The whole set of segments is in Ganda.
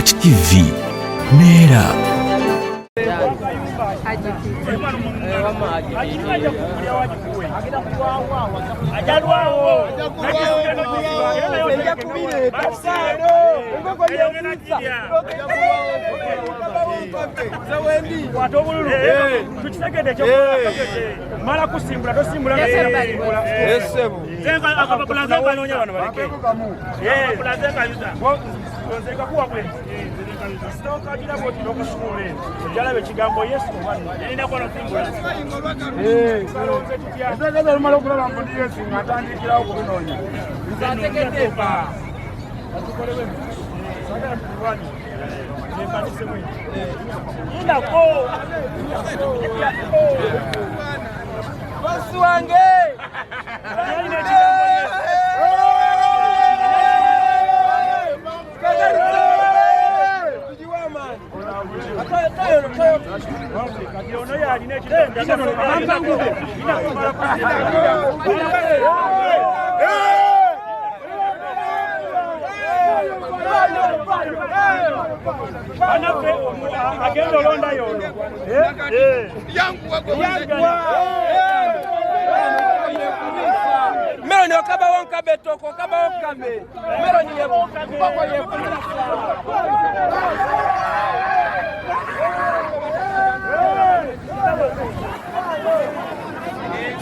Touch TV Nera. Mala kusimbula tosimbula zenga akapapulaza banonya bano baleke akapapulaza yuza zenga kuwa kwe stoka kila boti lokushule jala bekigambo Yesu bwana ina kwa simbula zenga mala kulala mbodi Yesu ngatandikira okubinonya nzategetepa atukolewe sada tuwani nemanise mwe ina ko Bosi wange agenda olonda yono mero ni okaba wonkabe toko okaba wonkabe mero ni yeboko yekulisa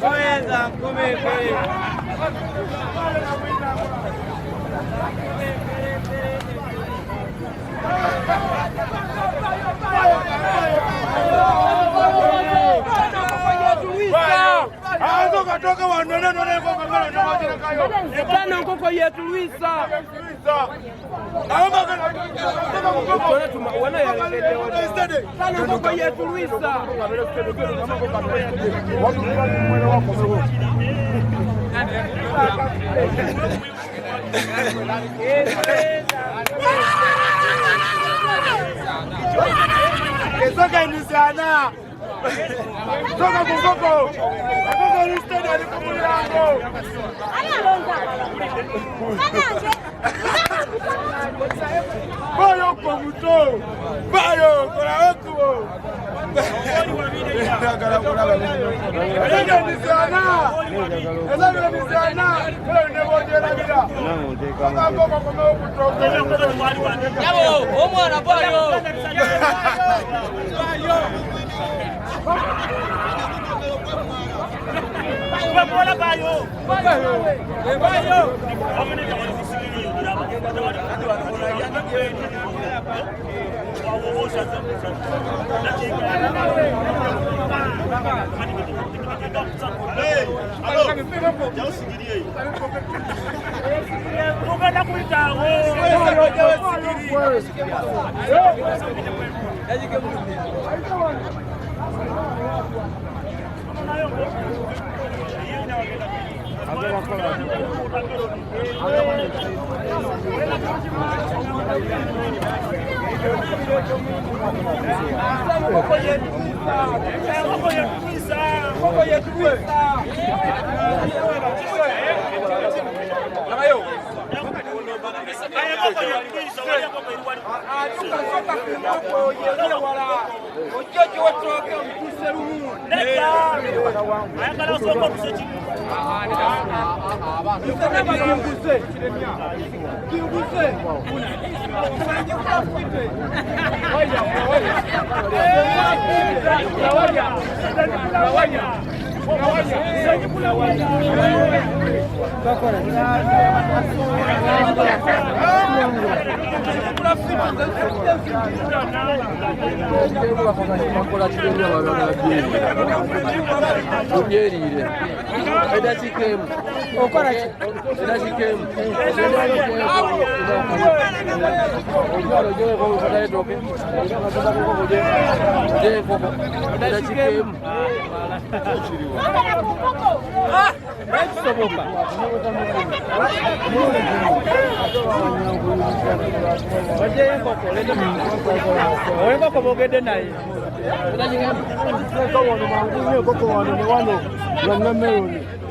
koenza komeke toka wanone none kwa ngalo na wajira kayo tano ngoko yetu Luisa naomba kana tuma wana yalete tano ngoko yetu Luisa watu mwele wako wewe Ezoka ni sana toka kukoko akoko listeni alikumilango bayo kwa muto bayo kola okubo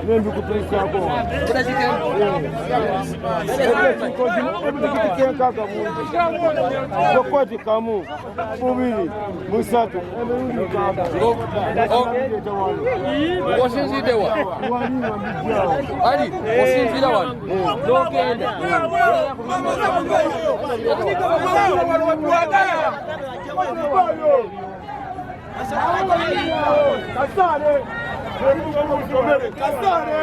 Ndio kupeleka hapo. Kaka Mungu. Kwa kamu. Bubili. Musatu. Wasinzidewa. Ali, wasinzira wano. Nogenda. Kasare. Kasare.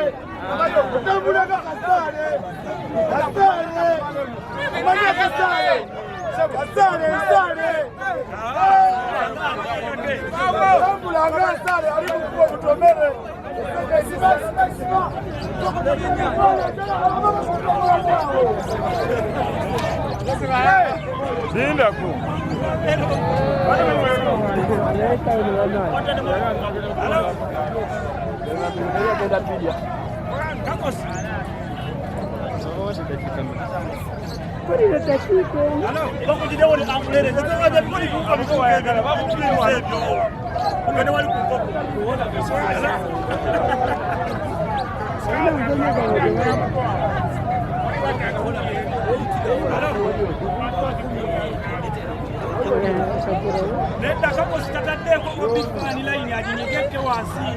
Kutambulaga kasare. Kasare. Manya kasare. Kasare, kasare. Kutambulaga kasare alipo kwa kutomere. Linda ku. Nenda kama sitatande kwa bifani line ajinyegeke wasi.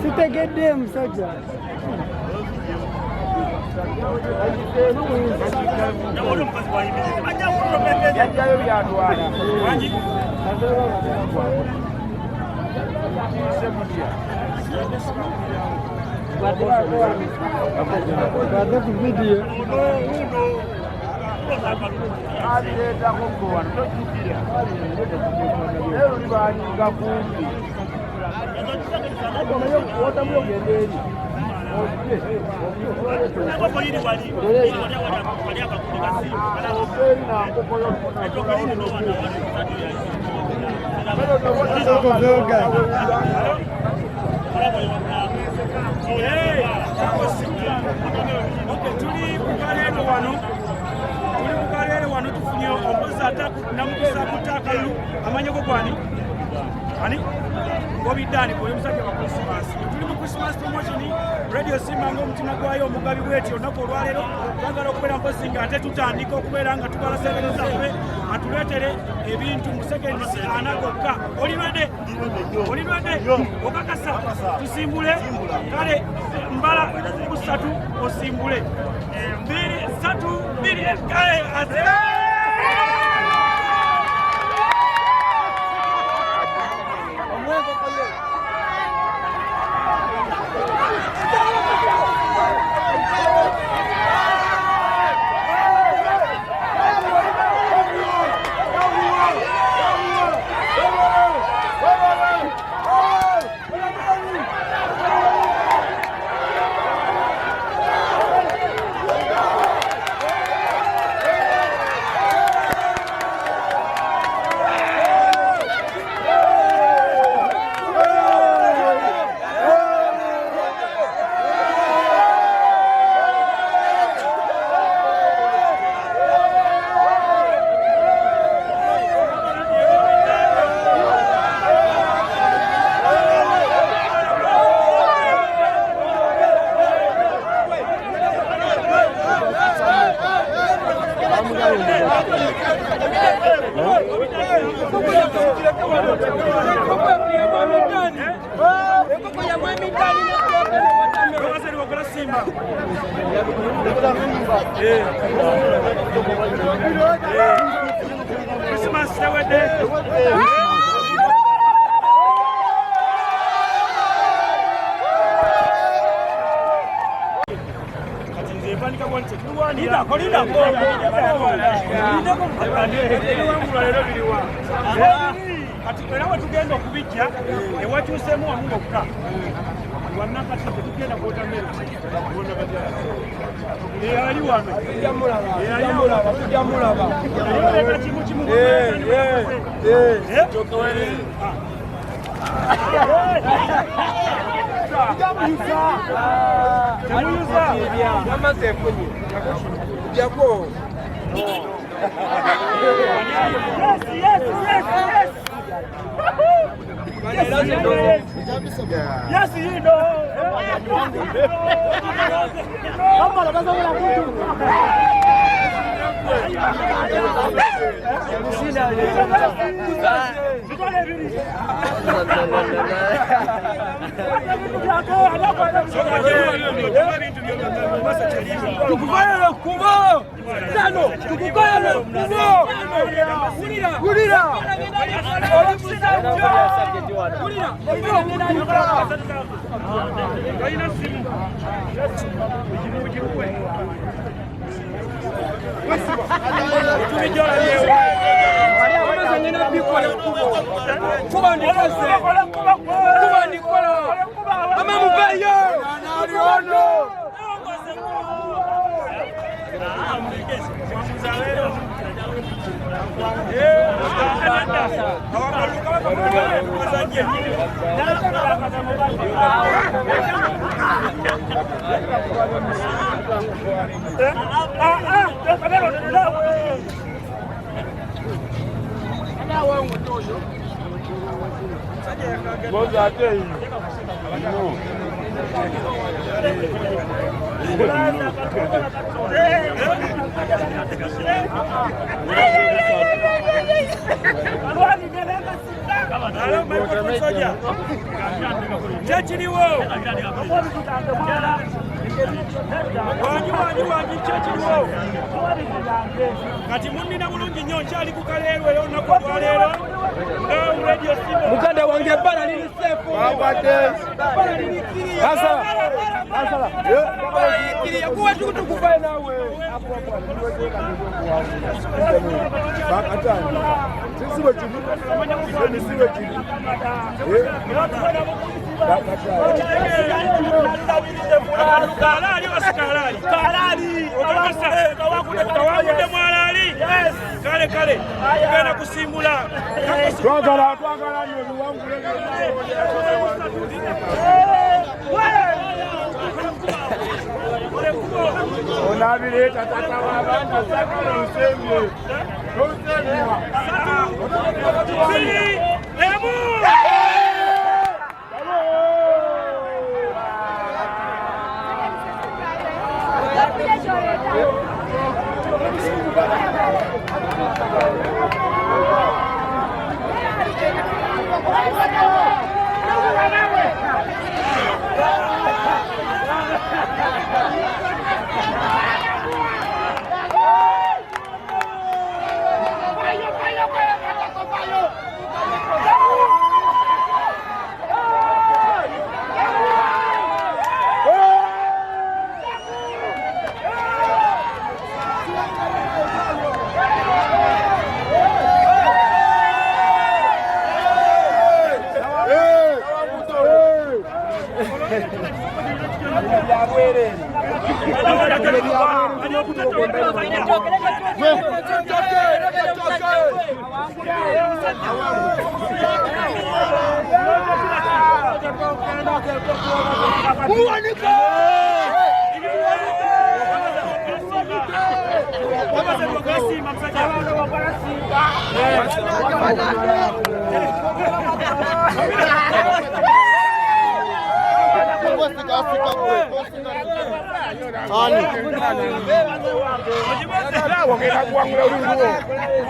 Sitegedde musajja. Guarda il video. Tuli kukalere wano tufunye ombuzi ataku namukusa kutakalu amanyoko kwani ani Bobidani kwa musajja wa Christmas. Tuli mu Christmas promotion Radio Simba ng'omutima gwayo omugabi bweti onako olwaleero twagala okubeera mpozi nga ate tutandika okubeera nga tugala sekendi zaffe atuleetere ebintu mu sekendi 4 gokka. Olirwadde okakasa tusimbule kale mbala 3 osimbule 2 kale azira Christmas Kati tugenda okubijja ewakyuseemu wamu gokka wannakati tetugenda kwotamera eyali wano eyaleeta kimu Yes, you know. Kati munina bulungi nnyo nkyali ku Kaleerwe olunaku lwa leero nga Radio Simba mukadde wange ebbala liri seefu ebbala liri kiriya kuwa tukutukuvae naawe kale genda kusimbula twagala nyo luwangule onabireta tata w'abantu sakala nsembye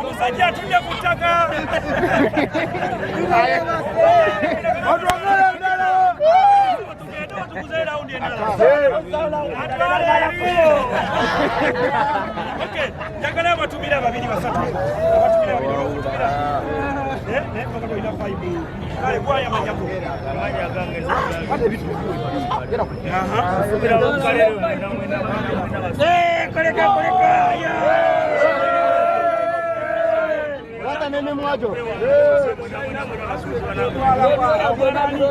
omusajja atudde ku ttaka tuguze rawundi endala njagala abatumira babiri basatu abatumira babiri olwokutumira naye faibu kale gwaya manyako nene mwajo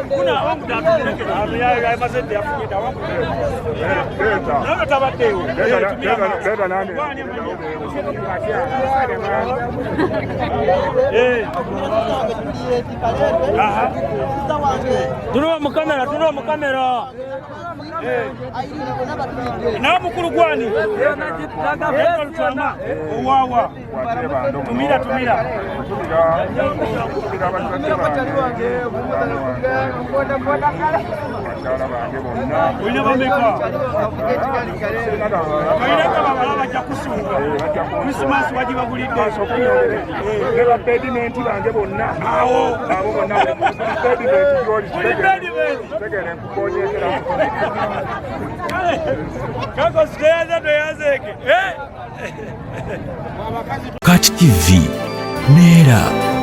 kuna wangu da mazende yafunyita wangu nalo tabaddewo leta nani Tunua mu kamera. Na mukulu gwani? Owawa. Tumira. Oyina bameka. Oyina kababala bajja kusunga. Christmas wagibagulidde. Leba pedimenti bange bonna. Abo bonna. Pedimenti gyoli. Tegere nkukonyekera. Kako sikayaza toyazeke. Kati TV Neera.